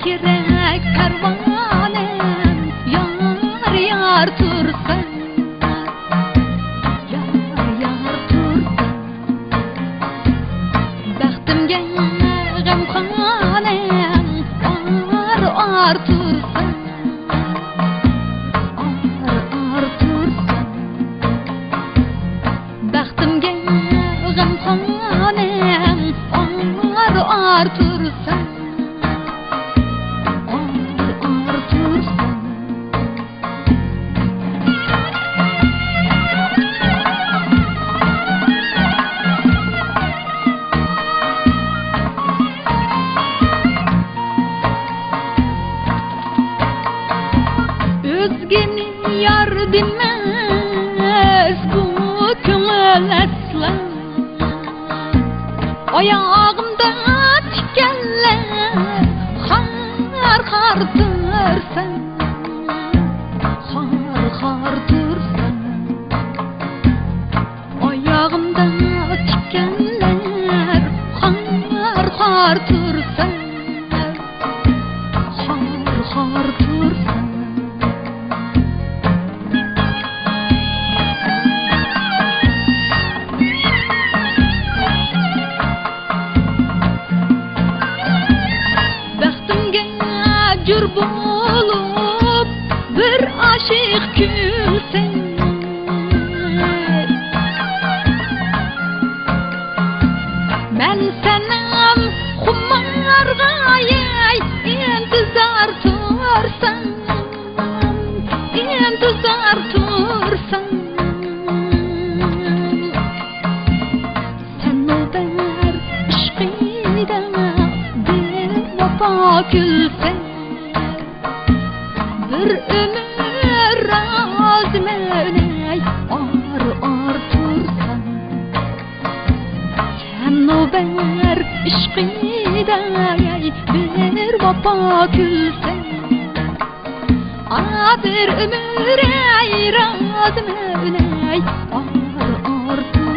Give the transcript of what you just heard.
Kirek pervanem yar yar tursan, yar yar tursan. Baxtimga g'amxonem ar tursan, ar tursan. Baxtimga g'amxonem ar tursan. Özgenin yar demez bu köngül aslan. Ayağımda tikenler har har dursan, har dursan. Ayağımda tikenler har dursan, har dursan. Jur bolup bir aşık külsen, men senem xumargayay intizar tursan, intizar tursan. Sen o ber işqida bir vapa külsen, bir ömür razmeney ar tursan. Sen o ber işqida bir vapa külsen, bir ömür razmeney ar tursan.